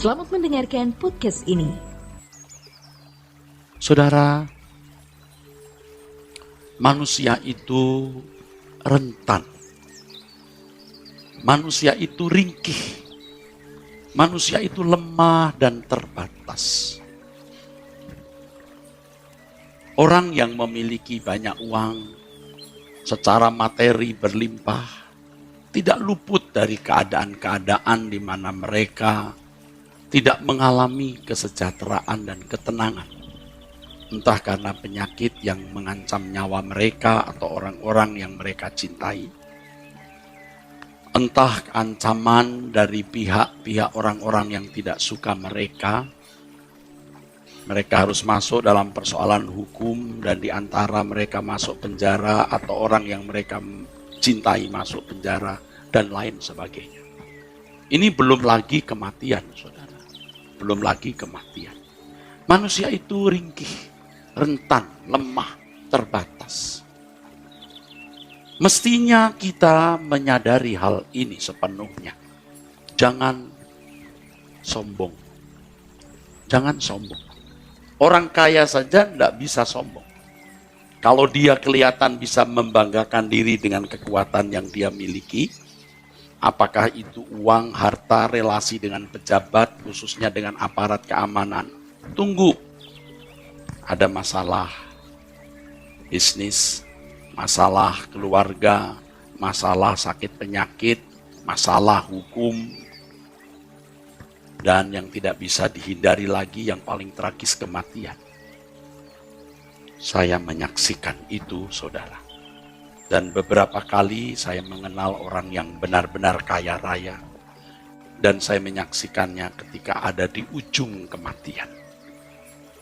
Selamat mendengarkan podcast ini. Saudara, manusia itu rentan. Manusia itu ringkih. Manusia itu lemah dan terbatas. Orang yang memiliki banyak uang, secara materi berlimpah, tidak luput dari keadaan-keadaan di mana mereka tidak mengalami kesejahteraan dan ketenangan. Entah karena penyakit yang mengancam nyawa mereka atau orang-orang yang mereka cintai. Entah ancaman dari pihak-pihak orang-orang yang tidak suka mereka. Mereka harus masuk dalam persoalan hukum dan di antara mereka masuk penjara atau orang yang mereka cintai masuk penjara dan lain sebagainya. Ini belum lagi kematian, saudara. Belum lagi kematian. Manusia itu ringkih, rentan, lemah, terbatas. Mestinya kita menyadari hal ini sepenuhnya. Jangan sombong. Jangan sombong. Orang kaya saja tidak bisa sombong. Kalau dia kelihatan bisa membanggakan diri dengan kekuatan yang dia miliki, apakah itu uang, harta, relasi dengan pejabat, khususnya dengan aparat keamanan. Tunggu. Ada masalah bisnis, masalah keluarga, masalah sakit penyakit, masalah hukum, dan yang tidak bisa dihindari lagi yang paling tragis kematian. Saya menyaksikan itu, saudara. Dan beberapa kali saya mengenal orang yang benar-benar kaya raya. Dan saya menyaksikannya ketika ada di ujung kematian.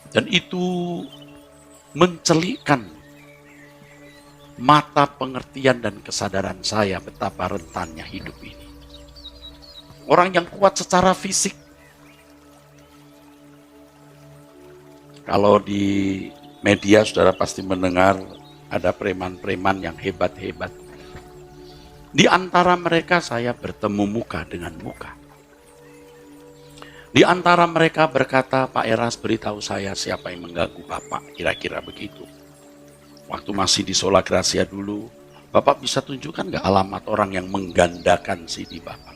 Dan itu mencelikkan mata pengertian dan kesadaran saya betapa rentannya hidup ini. Orang yang kuat secara fisik. Kalau di media saudara pasti mendengar ada preman-preman yang hebat-hebat. Di antara mereka saya bertemu muka dengan muka. Di antara mereka berkata, Pak Eras beritahu saya siapa yang mengganggu Bapak, kira-kira begitu. Waktu masih di Sola Gracia dulu, Bapak bisa tunjukkan gak alamat orang yang menggandakan CD Bapak?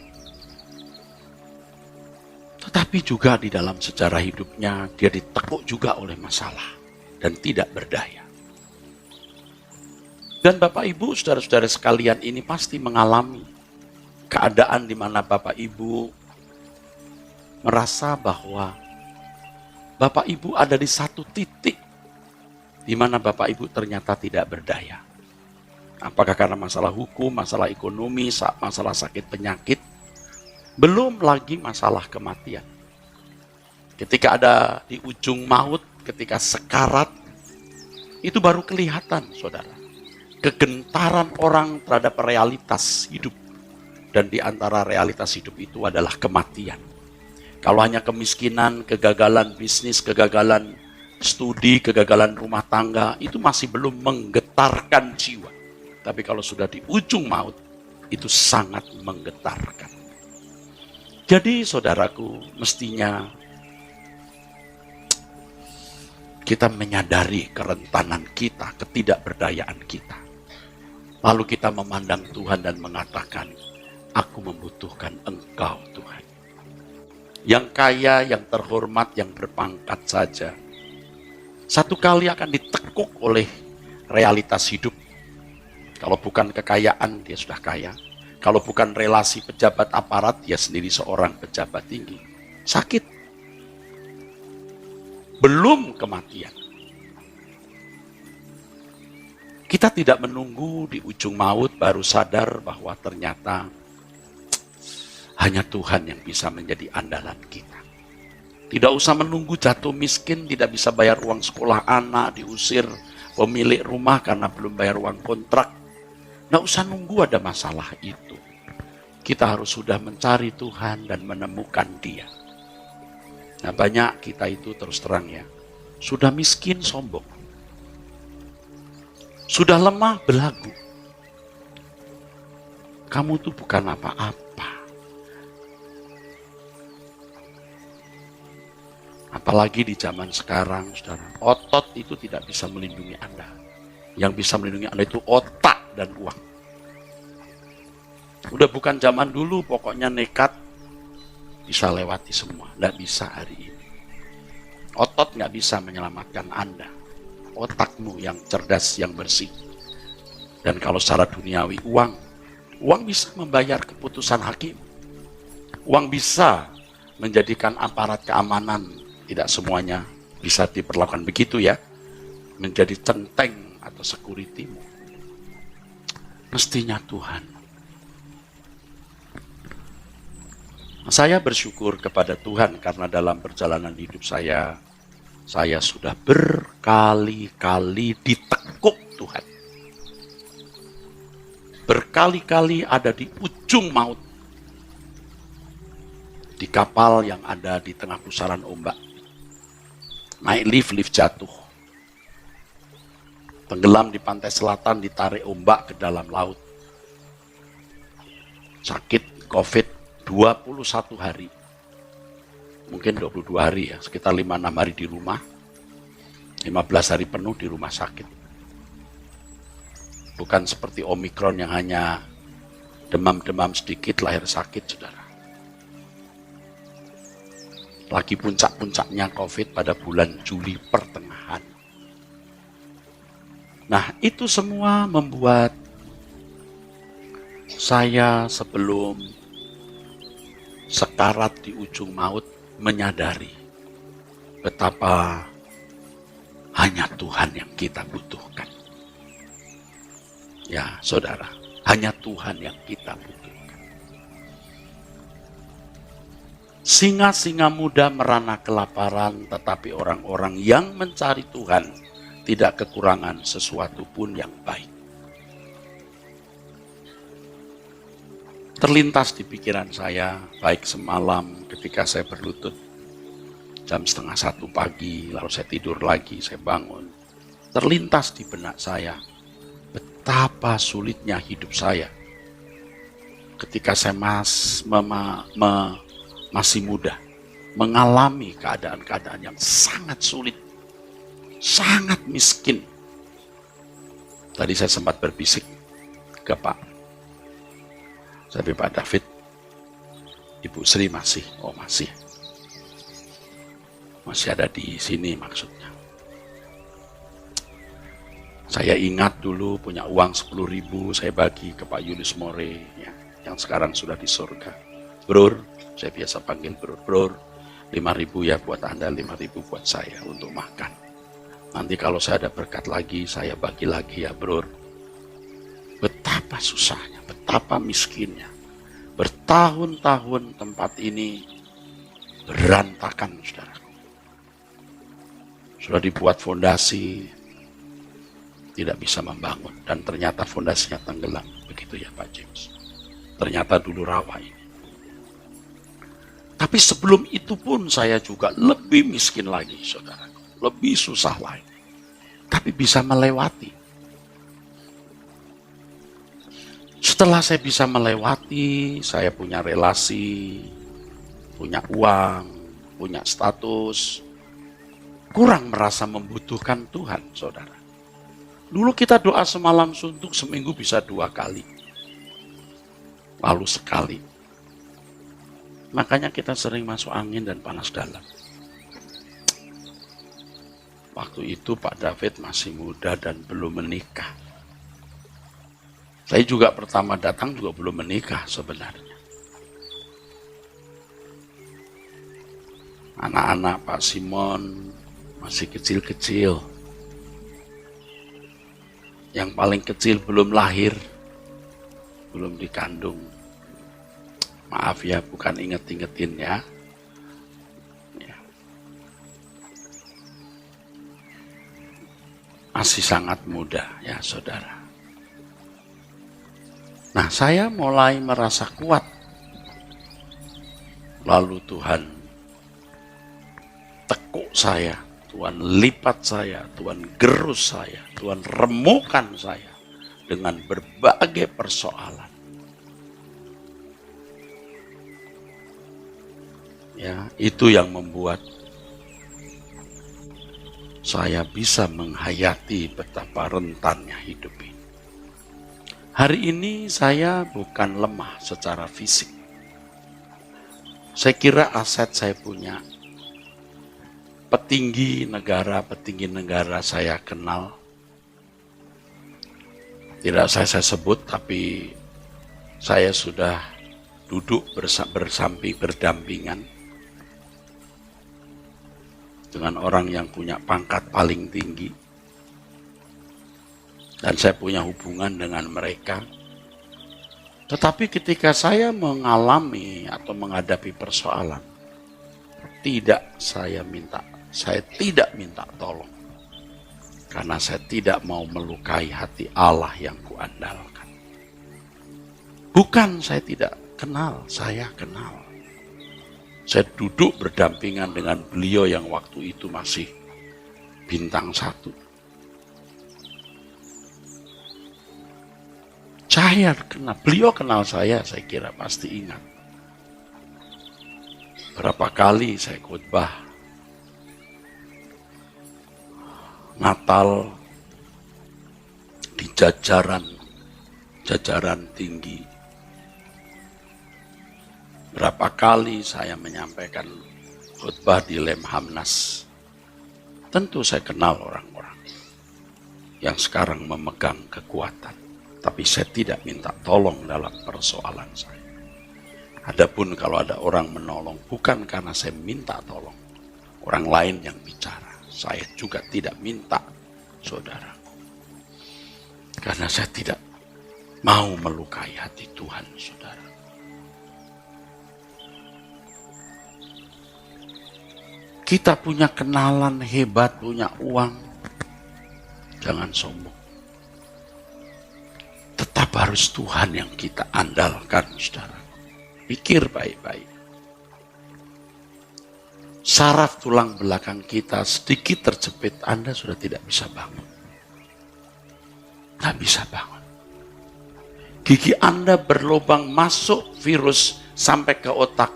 Tetapi juga di dalam sejarah hidupnya, dia ditekuk juga oleh masalah dan tidak berdaya. Dan Bapak Ibu, saudara-saudara sekalian ini pasti mengalami keadaan di mana Bapak Ibu merasa bahwa Bapak Ibu ada di satu titik di mana Bapak Ibu ternyata tidak berdaya. Apakah karena masalah hukum, masalah ekonomi, masalah sakit penyakit, belum lagi masalah kematian. Ketika ada di ujung maut, ketika sekarat, itu baru kelihatan, saudara. Kegentaran orang terhadap realitas hidup. Dan di antara realitas hidup itu adalah kematian. Kalau hanya kemiskinan, kegagalan bisnis, kegagalan studi, kegagalan rumah tangga, itu masih belum menggetarkan jiwa. Tapi kalau sudah di ujung maut, itu sangat menggetarkan. Jadi saudaraku, mestinya kita menyadari kerentanan kita, ketidakberdayaan kita. Lalu kita memandang Tuhan dan mengatakan, aku membutuhkan Engkau Tuhan. Yang kaya, yang terhormat, yang berpangkat saja. Satu kali akan ditekuk oleh realitas hidup. Kalau bukan kekayaan, dia sudah kaya. Kalau bukan relasi pejabat aparat, dia sendiri seorang pejabat tinggi. Sakit. Belum kematian. Kita tidak menunggu di ujung maut baru sadar bahwa ternyata hanya Tuhan yang bisa menjadi andalan kita. Tidak usah menunggu jatuh miskin, tidak bisa bayar uang sekolah anak, diusir pemilik rumah karena belum bayar uang kontrak. Tidak usah nunggu ada masalah itu. Kita harus sudah mencari Tuhan dan menemukan Dia. Nah, banyak kita itu terus terang ya, sudah miskin sombong. Sudah lemah belagu. Kamu tuh bukan apa-apa. Apalagi di zaman sekarang, saudara. Otot itu tidak bisa melindungi Anda. Yang bisa melindungi Anda itu otak dan uang. Udah bukan zaman dulu, pokoknya nekat bisa lewati semua. Nggak bisa hari ini. Otot nggak bisa menyelamatkan Anda. Otakmu yang cerdas, yang bersih. Dan kalau secara duniawi, uang bisa membayar keputusan hakim. Uang bisa menjadikan aparat keamanan, tidak semuanya bisa diperlakukan begitu ya, menjadi centeng atau securitymu. Mestinya Tuhan. Saya bersyukur kepada Tuhan karena dalam perjalanan hidup saya sudah berkali-kali ditekuk Tuhan. Berkali-kali ada di ujung maut. Di kapal yang ada di tengah pusaran ombak. Naik lift jatuh. Tenggelam di pantai selatan, ditarik ombak ke dalam laut. Sakit COVID 21 hari. Mungkin 22 hari ya, sekitar 5-6 hari di rumah. 15 hari penuh di rumah sakit. Bukan seperti Omikron yang hanya demam-demam sedikit, lahir sakit, saudara. Lagi puncak-puncaknya COVID pada bulan Juli pertengahan. Nah, itu semua membuat saya sebelum sekarat di ujung maut menyadari betapa hanya Tuhan yang kita butuhkan. Ya, saudara, hanya Tuhan yang kita butuhkan. Singa-singa muda merana kelaparan, tetapi orang-orang yang mencari Tuhan tidak kekurangan sesuatu pun yang baik. Terlintas di pikiran saya, baik semalam ketika saya berlutut, jam 12:30 pagi, lalu saya tidur lagi, saya bangun. Terlintas di benak saya, betapa sulitnya hidup saya ketika saya masih muda, mengalami keadaan-keadaan yang sangat sulit, sangat miskin. Tadi saya sempat berbisik ke Pak. Tapi Pak David, Ibu Sri masih ada di sini maksudnya. Saya ingat dulu punya uang 10.000 saya bagi ke Pak Yulius More ya, yang sekarang sudah di surga. Bror, saya biasa panggil bror, 5.000 ya buat Anda, 5.000 buat saya untuk makan. Nanti kalau saya ada berkat lagi, saya bagi lagi ya bror. Betapa susahnya, betapa miskinnya. Bertahun-tahun tempat ini berantakan, saudara. Sudah dibuat fondasi, tidak bisa membangun. Dan ternyata fondasinya tenggelam. Begitu ya Pak James. Ternyata dulu rawa ini. Tapi sebelum itu pun saya juga lebih miskin lagi, saudara. Lebih susah lagi. Tapi bisa melewati. Setelah saya bisa melewati, saya punya relasi, punya uang, punya status, kurang merasa membutuhkan Tuhan, saudara. Dulu kita doa semalam suntuk, seminggu bisa 2 kali. Lalu sekali. Makanya kita sering masuk angin dan panas dalam. Waktu itu Pak David masih muda dan belum menikah. Saya juga pertama datang juga belum menikah sebenarnya. Anak-anak Pak Simon masih kecil-kecil. Yang paling kecil belum lahir, belum dikandung. Maaf ya, bukan inget-ingetin ya. Masih sangat muda ya saudara. Nah, saya mulai merasa kuat. Lalu Tuhan tekuk saya, Tuhan lipat saya, Tuhan gerus saya, Tuhan remukan saya dengan berbagai persoalan. Ya, itu yang membuat saya bisa menghayati betapa rentannya hidup ini. Hari ini saya bukan lemah secara fisik. Saya kira aset saya punya. Petinggi negara saya kenal. Tidak saya sebut, tapi saya sudah duduk berdampingan dengan orang yang punya pangkat paling tinggi. Dan saya punya hubungan dengan mereka. Tetapi ketika saya mengalami atau menghadapi persoalan, saya tidak minta tolong. Karena saya tidak mau melukai hati Allah yang kuandalkan. Bukan saya tidak kenal, saya kenal. Saya duduk berdampingan dengan beliau yang waktu itu masih bintang 1. Saya kenal, beliau kenal saya kira pasti ingat. Berapa kali saya khotbah Natal di jajaran tinggi. Berapa kali saya menyampaikan khotbah di Lemhamnas. Tentu saya kenal orang-orang yang sekarang memegang kekuatan. Tapi saya tidak minta tolong dalam persoalan saya. Adapun kalau ada orang menolong, bukan karena saya minta tolong. Orang lain yang bicara. Saya juga tidak minta, saudaraku. Karena saya tidak mau melukai hati Tuhan, saudara. Kita punya kenalan hebat, punya uang. Jangan sombong. Tetap harus Tuhan yang kita andalkan, saudara. Pikir baik-baik. Saraf tulang belakang kita sedikit terjepit, Anda sudah tidak bisa bangun. Tidak bisa bangun. Gigi Anda berlubang masuk virus sampai ke otak,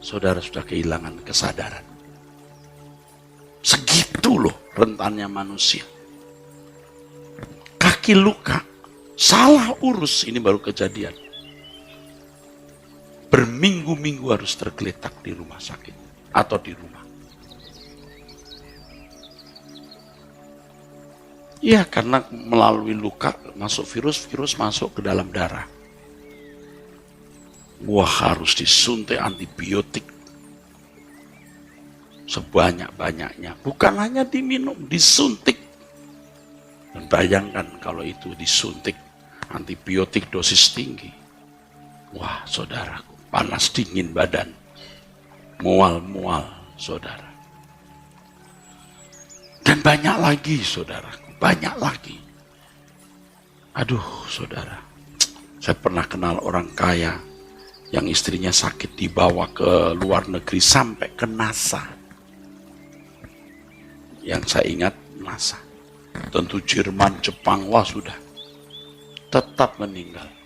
saudara sudah kehilangan kesadaran. Segitu loh rentannya manusia. Kaki luka, salah urus, ini baru kejadian. Berminggu-minggu harus tergeletak di rumah sakit atau di rumah. Ya, karena melalui luka masuk virus masuk ke dalam darah. Wah, harus disuntik antibiotik sebanyak-banyaknya. Bukan hanya diminum, disuntik. Dan bayangkan kalau itu disuntik antibiotik dosis tinggi. Wah, saudaraku, panas dingin badan. Mual-mual, saudara. Dan banyak lagi, saudaraku. Banyak lagi. Aduh, saudara. Saya pernah kenal orang kaya yang istrinya sakit dibawa ke luar negeri sampai ke NASA. Yang saya ingat NASA. Tentu Jerman, Jepang, wah sudah. Tetap meninggal.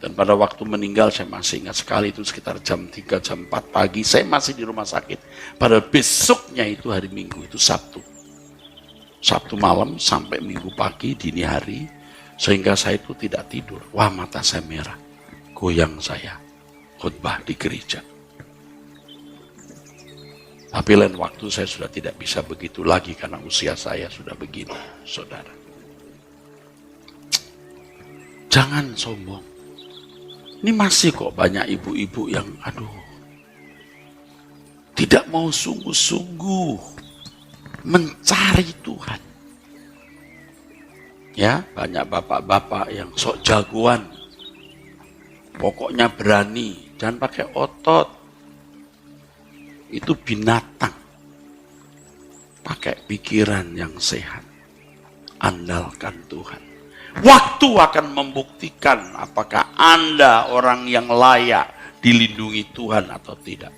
Dan pada waktu meninggal saya masih ingat sekali, itu sekitar jam 3, jam 4 pagi. Saya masih di rumah sakit. Padahal besoknya itu hari Minggu, itu Sabtu. Sabtu malam sampai Minggu pagi, dini hari. Sehingga saya itu tidak tidur. Wah, mata saya merah. Goyang saya. Khotbah di gereja. Tapi lain waktu saya sudah tidak bisa begitu lagi karena usia saya sudah begini, saudara. Jangan sombong. Ini masih kok banyak ibu-ibu yang tidak mau sungguh-sungguh mencari Tuhan. Ya, banyak bapak-bapak yang sok jagoan. Pokoknya berani, jangan pakai otot. Itu binatang. Pakai pikiran yang sehat. Andalkan Tuhan. Waktu akan membuktikan apakah Anda orang yang layak dilindungi Tuhan atau tidak.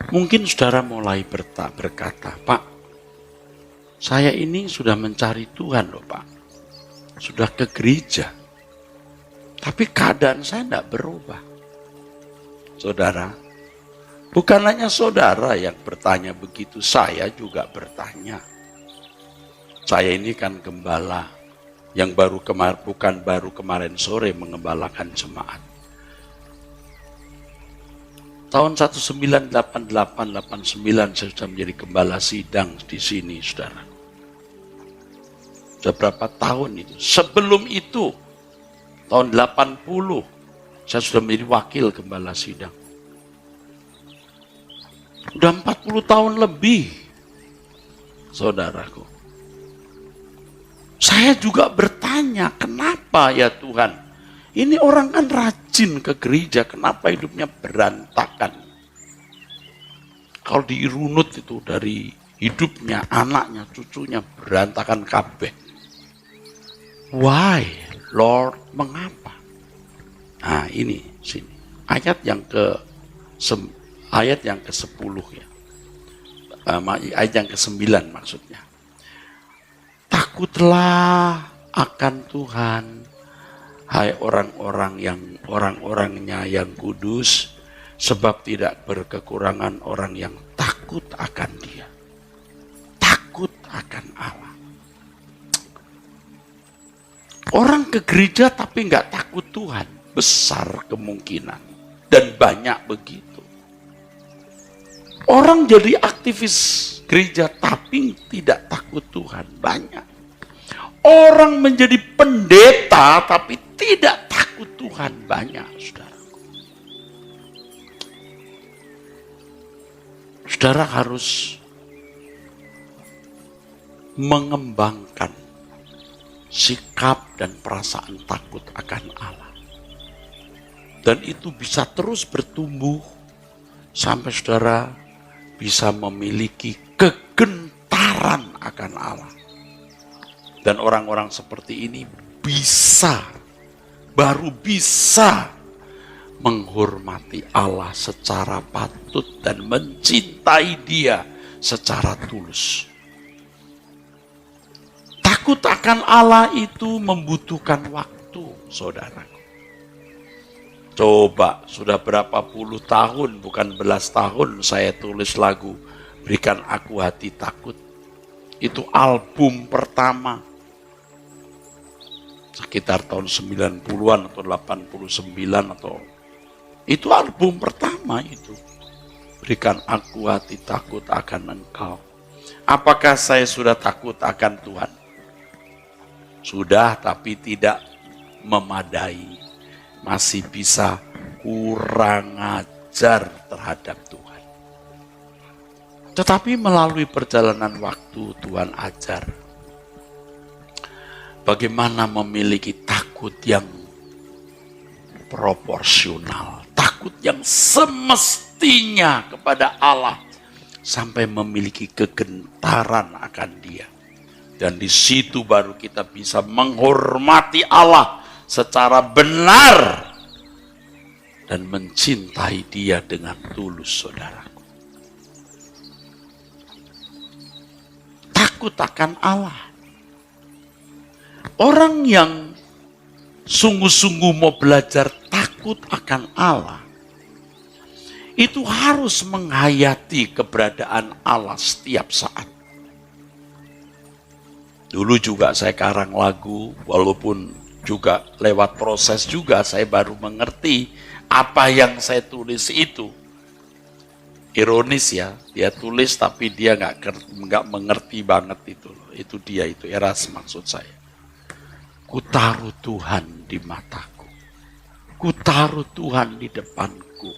Mungkin saudara mulai berkata, Pak, saya ini sudah mencari Tuhan loh Pak. Sudah ke gereja. Tapi keadaan saya tidak berubah. Saudara, bukan hanya saudara yang bertanya begitu, saya juga bertanya. Saya ini kan gembala yang bukan baru kemarin sore mengembalakan jemaat. Tahun 1988-89 saya sudah menjadi gembala sidang di sini, saudara. Sudah berapa tahun itu? Sebelum itu, tahun 80, saya sudah menjadi wakil gembala sidang. Udah 40 tahun lebih, saudaraku. Saya juga bertanya, kenapa ya Tuhan? Ini orang kan rajin ke gereja, kenapa hidupnya berantakan? Kalau dirunut itu dari hidupnya, anaknya, cucunya berantakan kabeh. Why, Lord, mengapa? Nah ini sini ayat yang ke-10 ya, ayat yang ke-9 maksudnya. Takutlah akan Tuhan, hai orang-orangnya yang kudus, sebab tidak berkekurangan orang yang takut akan Dia. Takut akan Allah. Orang ke gereja tapi nggak takut Tuhan, besar kemungkinan. Dan banyak begitu. Orang jadi aktivis gereja tapi tidak takut Tuhan, banyak. Orang menjadi pendeta tapi tidak takut Tuhan, banyak, saudara. Saudara harus mengembangkan sikap dan perasaan takut akan Allah. Dan itu bisa terus bertumbuh sampai saudara bisa memiliki kegentaran akan Allah. Dan orang-orang seperti ini baru bisa menghormati Allah secara patut dan mencintai Dia secara tulus. Takut akan Allah itu membutuhkan waktu, saudaraku. Coba, sudah berapa puluh tahun, bukan belas tahun saya tulis lagu Berikan Aku Hati Takut. Itu album pertama. Sekitar tahun 90-an atau 89 atau itu album pertama itu. Berikan Aku Hati Takut akan Engkau. Apakah saya sudah takut akan Tuhan? Sudah, tapi tidak memadai. Masih bisa kurang ajar terhadap Tuhan. Tetapi melalui perjalanan waktu Tuhan ajar bagaimana memiliki takut yang proporsional, takut yang semestinya kepada Allah, sampai memiliki kegentaran akan Dia. Dan di situ baru kita bisa menghormati Allah secara benar dan mencintai Dia dengan tulus, saudaraku. Takut akan Allah. Orang yang sungguh-sungguh mau belajar takut akan Allah, itu harus menghayati keberadaan Allah setiap saat. Dulu juga saya karang lagu, walaupun juga lewat proses juga saya baru mengerti apa yang saya tulis itu. Ironis ya, dia tulis tapi dia nggak mengerti banget itu. Itu dia, itu Eras maksud saya. Ku taruh Tuhan di mataku. Ku taruh Tuhan di depanku.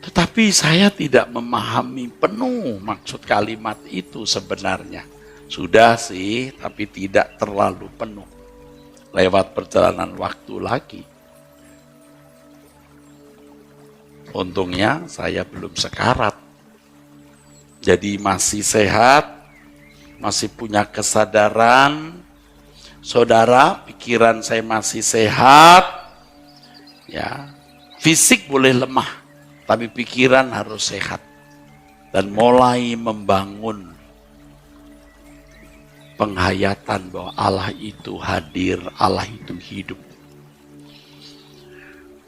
Tetapi saya tidak memahami penuh maksud kalimat itu sebenarnya. Sudah sih, tapi tidak terlalu penuh. Lewat perjalanan waktu lagi. Untungnya saya belum sekarat. Jadi masih sehat, masih punya kesadaran. Saudara, pikiran saya masih sehat. Ya, fisik boleh lemah, tapi pikiran harus sehat. Dan mulai membangun penghayatan bahwa Allah itu hadir, Allah itu hidup.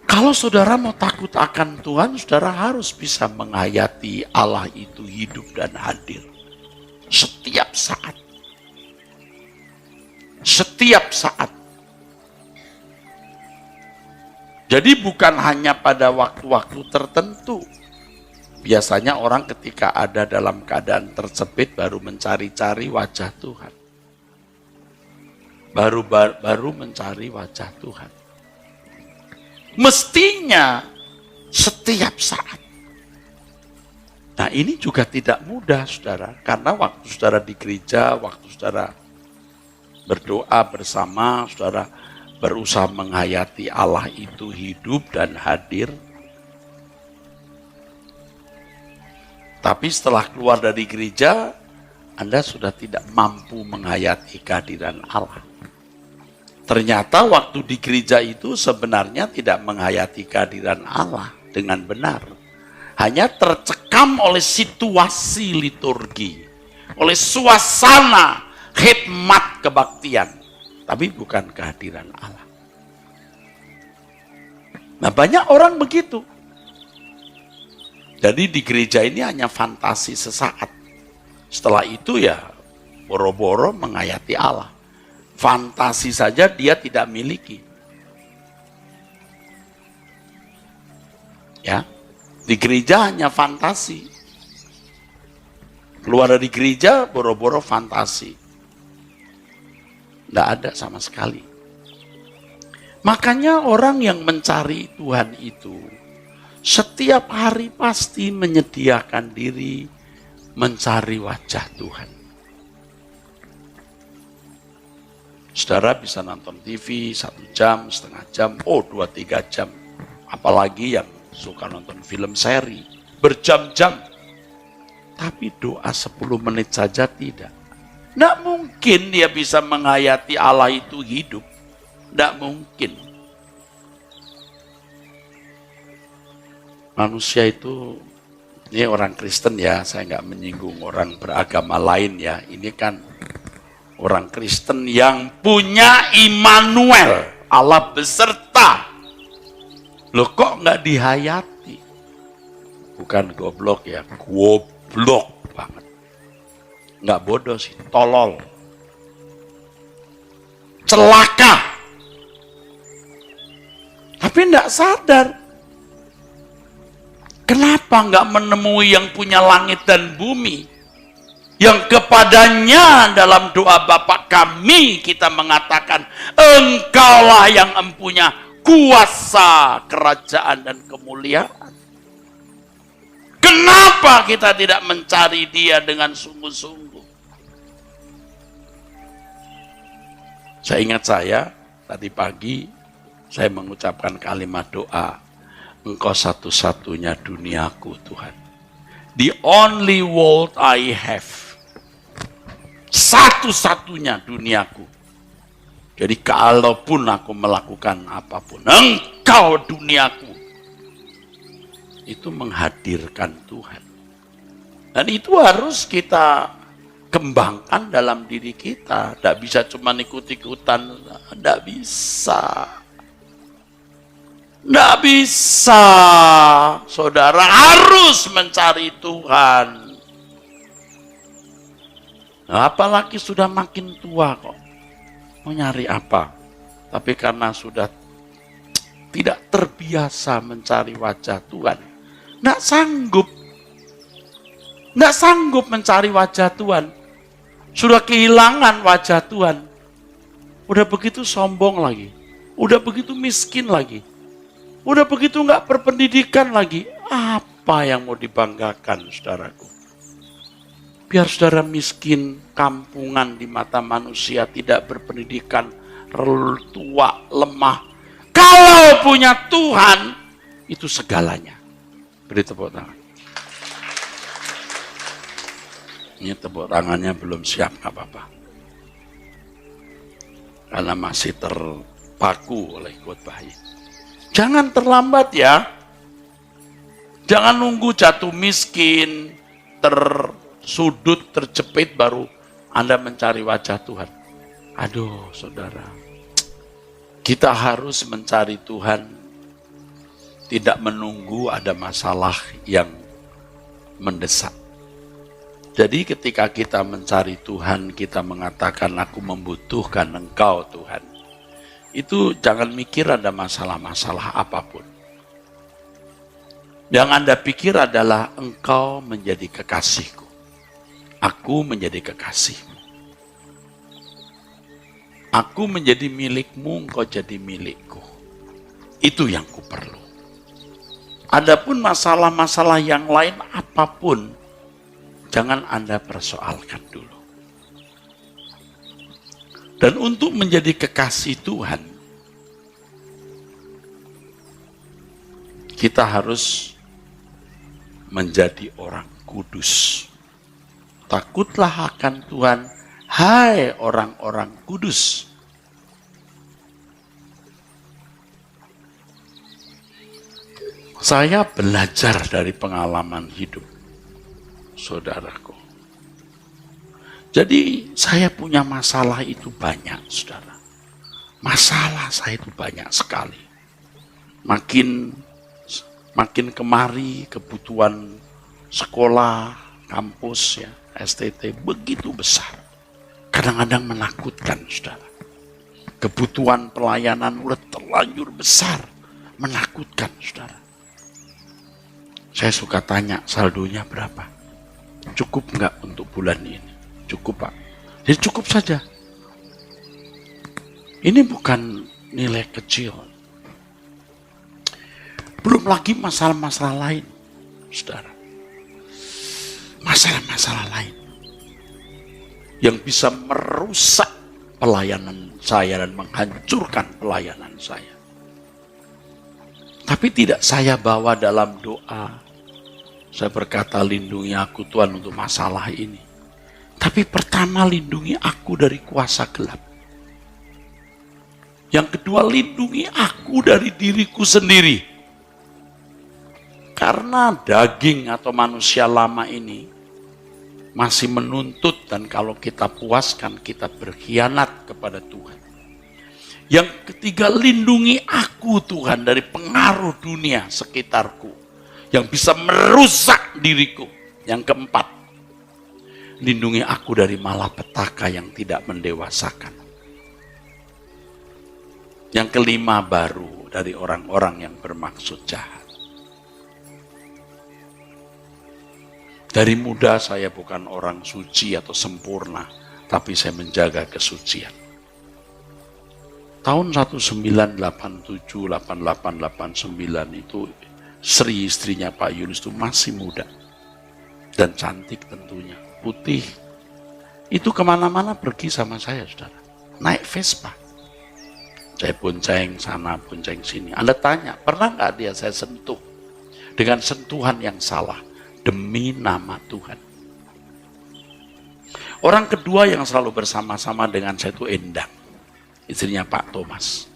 Kalau Kalau saudara mau takut akan Tuhan, saudara harus bisa menghayati Allah itu hidup dan hadir. Setiap saat. Setiap saat. Jadi bukan hanya pada waktu-waktu tertentu. Biasanya orang ketika ada dalam keadaan terjepit baru mencari-cari wajah Tuhan. Baru mencari wajah Tuhan. Mestinya setiap saat. Nah ini juga tidak mudah saudara. Karena waktu saudara di gereja, waktu saudara berdoa bersama, saudara berusaha menghayati Allah itu hidup dan hadir. Tapi setelah keluar dari gereja, Anda sudah tidak mampu menghayati kehadiran Allah. Ternyata waktu di gereja itu sebenarnya tidak menghayati kehadiran Allah dengan benar. Hanya tercekam oleh situasi liturgi, oleh suasana khidmat kebaktian, tapi bukan kehadiran Allah. Nah banyak orang begitu. Jadi di gereja ini hanya fantasi sesaat. Setelah itu ya boro-boro menghayati Allah. Fantasi saja dia tidak miliki. Ya, di gereja hanya fantasi. Keluar dari gereja boro-boro fantasi. Tidak ada sama sekali. Makanya orang yang mencari Tuhan itu setiap hari pasti menyediakan diri mencari wajah Tuhan. Saudara bisa nonton TV 1 jam, setengah jam, 2-3 jam. Apalagi yang suka nonton film seri, berjam-jam. Tapi doa 10 menit saja tidak. Tidak mungkin dia bisa menghayati Allah itu hidup. Tidak mungkin. Manusia itu, ini orang Kristen ya, saya nggak menyinggung orang beragama lain ya. Ini kan orang Kristen yang punya Immanuel, Allah beserta. Loh kok nggak dihayati? Bukan goblok ya, goblok banget. Nggak bodoh sih, tolol. Celaka. Tapi nggak sadar. Kenapa nggak menemui yang punya langit dan bumi? Yang kepadanya dalam doa Bapa kami kita mengatakan, Engkaulah yang empunya kuasa, kerajaan dan kemuliaan. Kenapa kita tidak mencari Dia dengan sungguh-sungguh? Saya ingat tadi pagi saya mengucapkan kalimat doa, Engkau satu-satunya duniaku Tuhan. The only world I have. Satu-satunya duniaku. Jadi kalaupun aku melakukan apapun, Engkau duniaku. Itu menghadirkan Tuhan. Dan itu harus kita kembangkan dalam diri kita. Tidak bisa cuma ikut-ikutan. Tidak bisa. Tidak bisa. Saudara harus mencari Tuhan. Nah, apalagi sudah makin tua kok. Mau nyari apa? Tapi karena sudah tidak terbiasa mencari wajah Tuhan. Nggak sanggup. Nggak sanggup mencari wajah Tuhan. Sudah kehilangan wajah Tuhan. Udah begitu sombong lagi. Udah begitu miskin lagi. Udah begitu nggak berpendidikan lagi. Apa yang mau dibanggakan, saudaraku? Biar saudara miskin, kampungan di mata manusia, tidak berpendidikan, tua, lemah. Kalau punya Tuhan, itu segalanya. Beri tepuk tangan. Ini tepuk tangannya belum siap, nggak apa-apa. Karena masih terpaku oleh khotbah ini. Jangan terlambat ya. Jangan nunggu jatuh miskin, tersudut, terjepit baru Anda mencari wajah Tuhan. Aduh saudara, kita harus mencari Tuhan tidak menunggu ada masalah yang mendesak. Jadi ketika kita mencari Tuhan, kita mengatakan aku membutuhkan Engkau Tuhan. Itu jangan mikir ada masalah-masalah apapun. Yang Anda pikir adalah Engkau menjadi kekasihku. Aku menjadi kekasihmu. Aku menjadi milikmu, Engkau jadi milikku. Itu yang kuperlu. Adapun masalah-masalah yang lain apapun, jangan Anda persoalkan dulu. Dan untuk menjadi kekasih Tuhan, kita harus menjadi orang kudus. Takutlah akan Tuhan, hai orang-orang kudus. Saya belajar dari pengalaman hidup saudaraku. Jadi saya punya masalah itu banyak, saudara. Masalah saya itu banyak sekali. Makin kemari kebutuhan sekolah, kampus ya, STT begitu besar. Kadang-kadang menakutkan, saudara. Kebutuhan pelayanan udah terlanjur besar, menakutkan, saudara. Saya suka tanya, saldonya berapa? Cukup nggak untuk bulan ini? Cukup, Pak. Jadi cukup saja. Ini bukan nilai kecil. Belum lagi masalah-masalah lain, saudara. Masalah-masalah lain yang bisa merusak pelayanan saya dan menghancurkan pelayanan saya. Tapi tidak saya bawa dalam doa. Saya berkata, lindungi aku Tuhan untuk masalah ini. Tapi pertama, lindungi aku dari kuasa gelap. Yang kedua, lindungi aku dari diriku sendiri. Karena daging atau manusia lama ini masih menuntut, dan kalau kita puaskan, kita berkhianat kepada Tuhan. Yang ketiga, lindungi aku Tuhan dari pengaruh dunia sekitarku yang bisa merusak diriku. Yang keempat, lindungi aku dari malapetaka yang tidak mendewasakan. Yang kelima, baru dari orang-orang yang bermaksud jahat. Dari muda saya bukan orang suci atau sempurna, tapi saya menjaga kesucian. Tahun 1987, 88, 89 itu Sri, istrinya Pak Yunus itu masih muda dan cantik tentunya, putih. Itu kemana-mana pergi sama saya, saudara. Naik Vespa. Saya bonceng sana, bonceng sini. Anda tanya, pernah nggak dia saya sentuh dengan sentuhan yang salah demi nama Tuhan? Orang kedua yang selalu bersama-sama dengan saya itu Endang, istrinya Pak Thomas.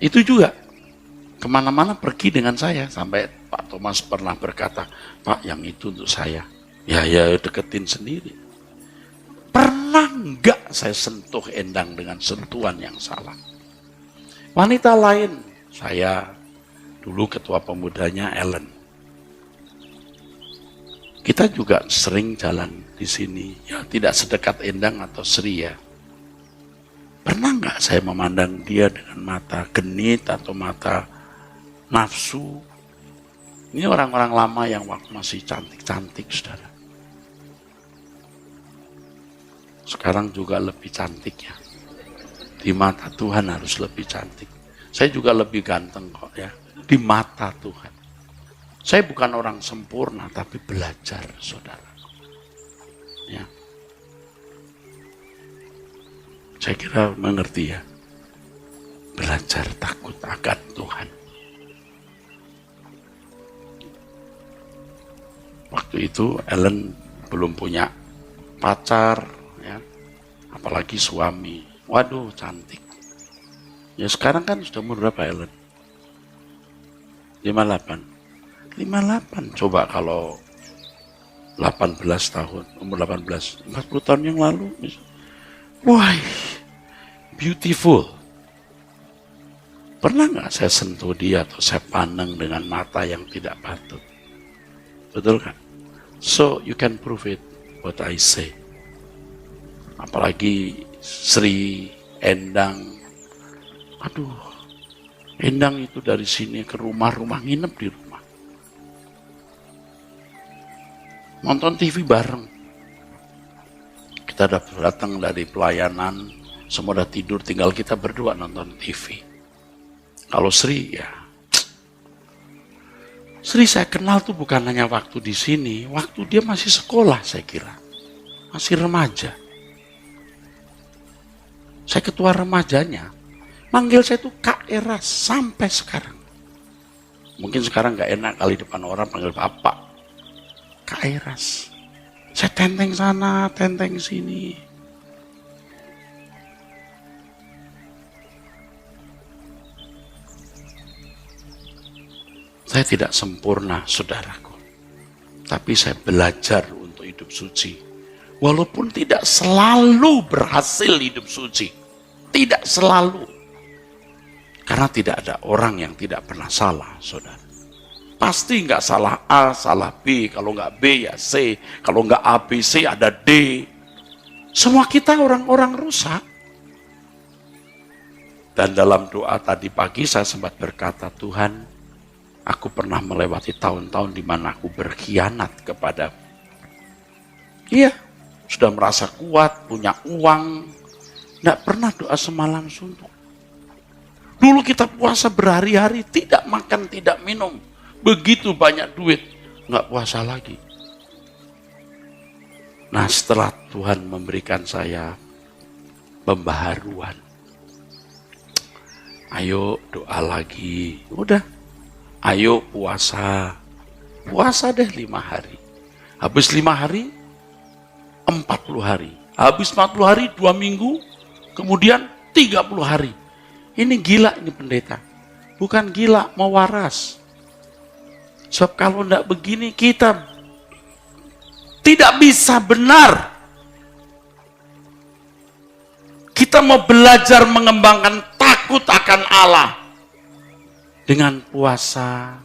Itu juga kemana-mana pergi dengan saya, sampai Pak Thomas pernah berkata, Pak, yang itu untuk saya. Ya deketin sendiri. Pernah enggak saya sentuh Endang dengan sentuhan yang salah? Wanita lain, saya dulu ketua pemudanya Ellen. Kita juga sering jalan di sini, ya tidak sedekat Endang atau Sri ya. Pernah enggak saya memandang dia dengan mata genit atau mata nafsu? Ini orang-orang lama yang waktu masih cantik-cantik, saudara. Sekarang juga lebih cantik ya. Di mata Tuhan harus lebih cantik. Saya juga lebih ganteng kok ya. Di mata Tuhan. Saya bukan orang sempurna, tapi belajar, saudara. Ya. Saya kira mengerti ya. Belajar takut akan Tuhan. Waktu itu Ellen belum punya pacar, ya, apalagi suami. Waduh, cantik. Ya sekarang kan sudah umur berapa Ellen? 58. 58. Coba kalau 18 tahun, umur 18, 40 tahun yang lalu. Wah, beautiful. Pernah nggak saya sentuh dia atau saya pandang dengan mata yang tidak patut? Betul kan? So you can prove it what I say. Apalagi Sri, Endang. Aduh, Endang itu dari sini ke rumah-rumah, nginep di rumah. Nonton TV bareng. Kita datang dari pelayanan, semua udah tidur, tinggal kita berdua nonton TV. Kalau Sri, ya. Sri saya kenal tuh bukan hanya waktu di sini, waktu dia masih sekolah saya kira. Masih remaja. Saya ketua remajanya. Manggil saya tuh Kak Eras sampai sekarang. Mungkin sekarang gak enak kali depan orang panggil Bapak. Kak Eras. Saya tenteng sana, tenteng sini. Saya tidak sempurna, saudaraku. Tapi saya belajar untuk hidup suci. Walaupun tidak selalu berhasil hidup suci. Tidak selalu. Karena tidak ada orang yang tidak pernah salah, saudara. Pasti nggak salah A, salah B. Kalau nggak B ya C. Kalau nggak A, B, C ada D. Semua kita orang-orang rusak. Dan dalam doa tadi pagi saya sempat berkata, Tuhan, aku pernah melewati tahun-tahun di mana aku berkhianat kepada. Iya, sudah merasa kuat, punya uang. Nggak pernah doa semalam suntuk. Dulu kita puasa berhari-hari, tidak makan, tidak minum. Begitu banyak duit, nggak puasa lagi. Nah, setelah Tuhan memberikan saya pembaharuan, ayo doa lagi. Udah, ayo puasa. Puasa deh 5 hari. Habis 5 hari, 40 hari. Habis 40 hari, 2 minggu. Kemudian 30 hari. Ini gila ini pendeta. Bukan gila, mau waras. Sebab kalau tidak begini kita tidak bisa benar. Kita mau belajar mengembangkan takut akan Allah. Dengan puasa,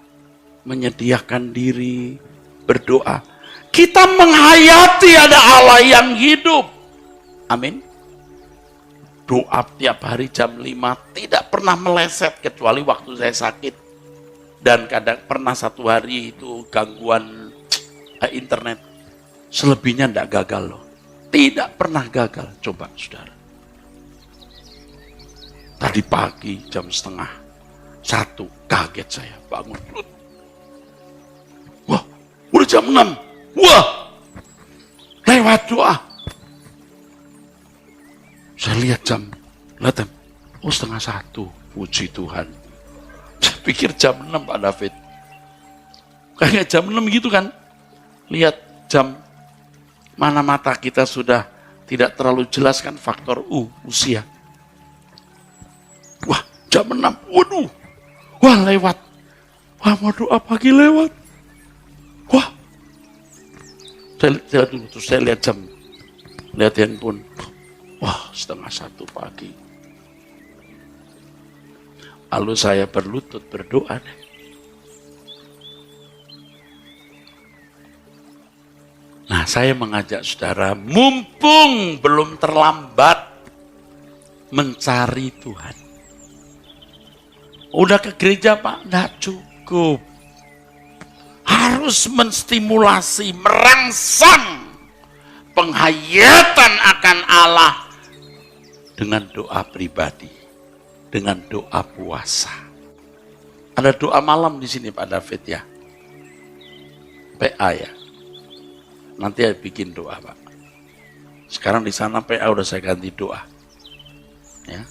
menyediakan diri, berdoa. Kita menghayati ada Allah yang hidup. Amin. Doa tiap hari jam 5 tidak pernah meleset kecuali waktu saya sakit. Dan kadang pernah 1 hari itu gangguan internet. Selebihnya tidak gagal loh. Tidak pernah gagal. Coba saudara. Tadi pagi jam 12:30 kaget saya bangun. Wah, udah jam 6. Wah, lewat doa. Saya lihat jam, oh 12:30, puji Tuhan. Saya pikir jam 6 Pak David. Kayak jam 6 gitu kan. Lihat jam, mana mata kita sudah tidak terlalu jelas kan faktor usia. Wah, jam 6, waduh. Wah, lewat. Wah, mau doa pagi lewat. Wah. Saya dulu, terus saya lihat jam. Lihat handphone. Wah, 12:30 pagi. Lalu saya berlutut berdoa deh. Nah, saya mengajak saudara, mumpung belum terlambat mencari Tuhan. Udah ke gereja Pak? Nggak cukup. Harus menstimulasi, merangsang penghayatan akan Allah dengan doa pribadi, dengan doa puasa. Ada doa malam di sini Pak David ya. PA ya. Nanti saya bikin doa Pak. Sekarang di sana PA udah saya ganti doa. Ya.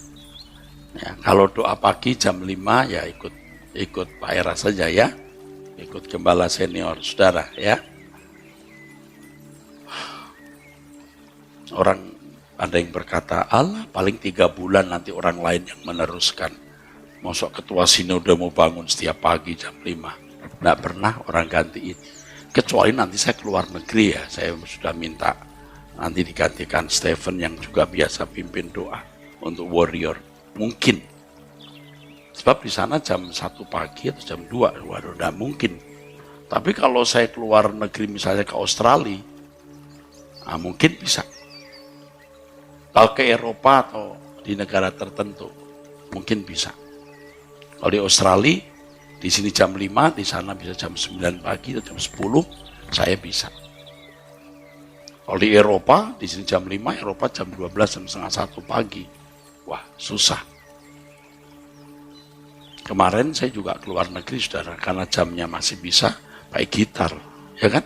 Ya, kalau doa pagi jam 5 ya ikut Pak Era saja ya. Ikut gembala senior saudara ya. Orang ada yang berkata, Allah paling 3 bulan nanti orang lain yang meneruskan. Masuk ketua sinode udah mau bangun setiap pagi jam 5. Nggak pernah orang gantiin. Kecuali nanti saya keluar negeri ya. Saya sudah minta nanti digantikan Stephen yang juga biasa pimpin doa untuk warrior. Mungkin. Sebab di sana jam 1 pagi atau jam 2, waduh, tidak mungkin. Tapi kalau saya keluar negeri misalnya ke Australia, mungkin bisa. Kalau ke Eropa atau di negara tertentu, mungkin bisa. Kalau di Australia, di sini jam 5, di sana bisa jam 9 pagi atau jam 10, saya bisa. Kalau di Eropa, di sini jam 5, Eropa jam 12, jam setengah 1 pagi. Wah, susah. Kemarin saya juga keluar negeri, saudara, karena jamnya masih bisa pakai gitar, ya kan?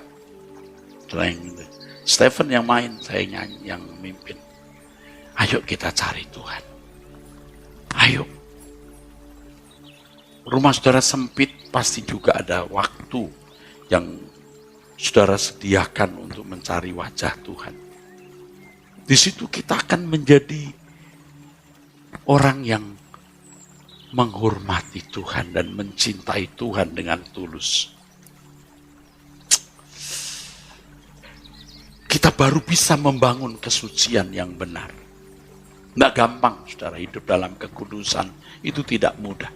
Gitu. Stephen yang main, saya nyanyi, yang mimpin. Ayo kita cari Tuhan. Ayo. Rumah saudara sempit, pasti juga ada waktu yang saudara sediakan untuk mencari wajah Tuhan. Di situ kita akan menjadi orang yang menghormati Tuhan dan mencintai Tuhan dengan tulus. Kita baru bisa membangun kesucian yang benar. Tidak gampang, saudara, hidup dalam kekudusan. Itu tidak mudah.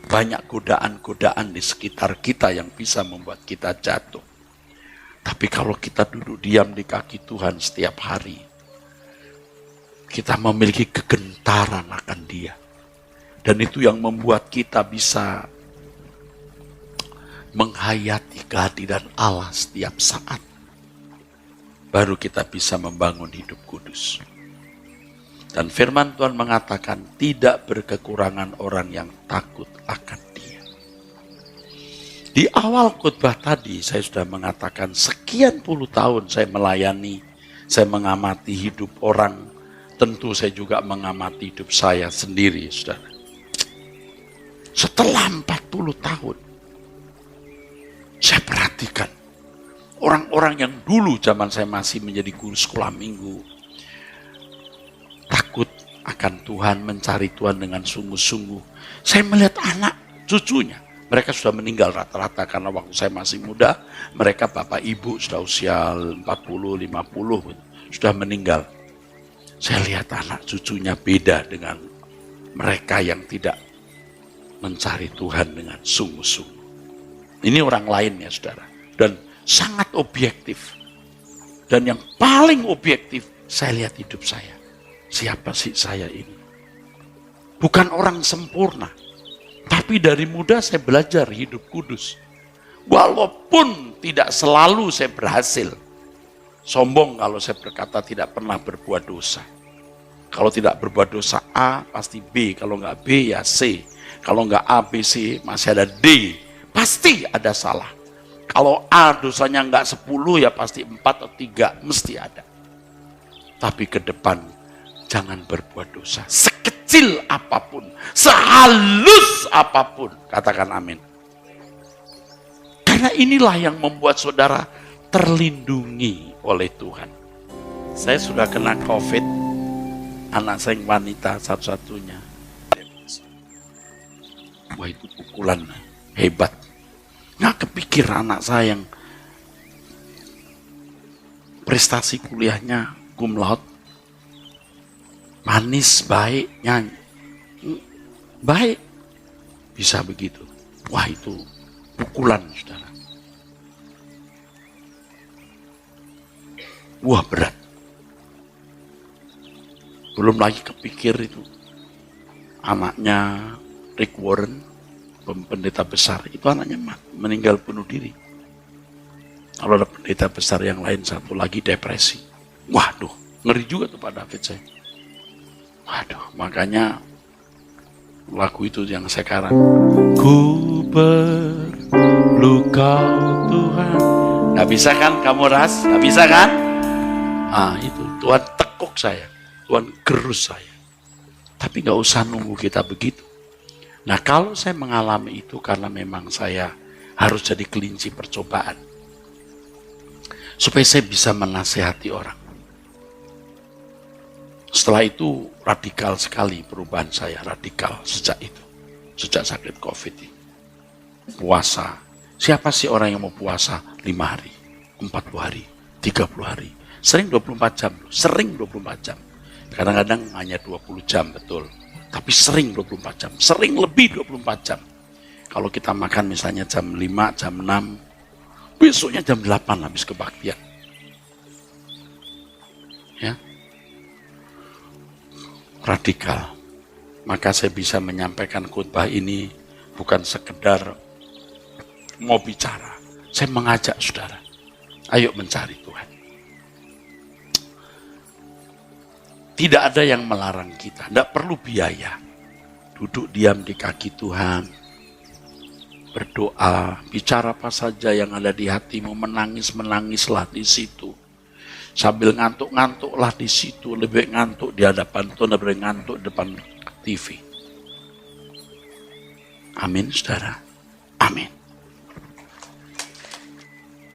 Banyak godaan-godaan di sekitar kita yang bisa membuat kita jatuh. Tapi kalau kita duduk diam di kaki Tuhan setiap hari, kita memiliki kegentaran akan Dia. Dan itu yang membuat kita bisa menghayati kehadiran Allah setiap saat. Baru kita bisa membangun hidup kudus. Dan firman Tuhan mengatakan tidak berkekurangan orang yang takut akan Dia. Di awal khotbah tadi saya sudah mengatakan sekian puluh tahun saya melayani, saya mengamati hidup orang. Tentu saya juga mengamati hidup saya sendiri, saudara. Setelah 40 tahun, saya perhatikan orang-orang yang dulu zaman saya masih menjadi guru sekolah minggu, takut akan Tuhan, mencari Tuhan dengan sungguh-sungguh. Saya melihat anak cucunya, mereka sudah meninggal rata-rata karena waktu saya masih muda, mereka bapak ibu sudah usia 40, 50, sudah meninggal. Saya lihat anak cucunya beda dengan mereka yang tidak mencari Tuhan dengan sungguh-sungguh. Ini orang lain ya, saudara. Dan sangat objektif. Dan yang paling objektif, saya lihat hidup saya. Siapa sih saya ini? Bukan orang sempurna. Tapi dari muda saya belajar hidup kudus. Walaupun tidak selalu saya berhasil. Sombong kalau saya berkata tidak pernah berbuat dosa. Kalau tidak berbuat dosa A, pasti B. Kalau nggak B, ya C. Kalau nggak A, B, C, masih ada D. Pasti ada salah. Kalau A dosanya nggak 10, ya pasti 4 atau 3. Mesti ada. Tapi ke depan, jangan berbuat dosa. Sekecil apapun, sehalus apapun. Katakan amin. Karena inilah yang membuat saudara terlindungi oleh Tuhan. Saya sudah kena COVID. Anak saya yang wanita satu-satunya. Wah, itu pukulan hebat. Nggak kepikir anak saya yang prestasi kuliahnya cum laude, manis, baik, nyanyi, baik, bisa begitu. Wah, itu pukulan, saudara. Wah, berat. Belum lagi kepikir itu anaknya Rick Warren, pendeta besar, itu anaknya meninggal bunuh diri. Kalau ada pendeta besar yang lain satu lagi depresi. Waduh, ngeri juga tuh Pak David saya. Waduh, makanya lagu itu yang sekarang. Ku perlu kau Tuhan. Gak bisa kan kamu ras? Gak bisa kan? Itu Tuhan tekuk saya, Tuhan gerus saya. Tapi gak usah nunggu kita begitu. Nah, kalau saya mengalami itu karena memang saya harus jadi kelinci percobaan. Supaya saya bisa menasehati orang. Setelah itu radikal sekali perubahan saya, radikal sejak itu. Sejak sakit COVID ini. Puasa. Siapa sih orang yang mau puasa 5 hari, 40 hari, 30 hari. Sering 24 jam, sering 24 jam. Kadang-kadang hanya 20 jam, betul. Tapi sering 24 jam, sering lebih 24 jam. Kalau kita makan misalnya jam 5, jam 6, besoknya jam 8 habis kebaktian. Ya. Radikal. Maka saya bisa menyampaikan khotbah ini bukan sekedar mau bicara. Saya mengajak saudara, ayo mencari Tuhan. Tidak ada yang melarang kita, tidak perlu biaya. Duduk diam di kaki Tuhan, berdoa, bicara apa saja yang ada di hatimu, menangislah di situ. Sambil ngantuk-ngantuklah di situ, lebih ngantuk di hadapan Tuhan daripada ngantuk depan TV. Amin, saudara.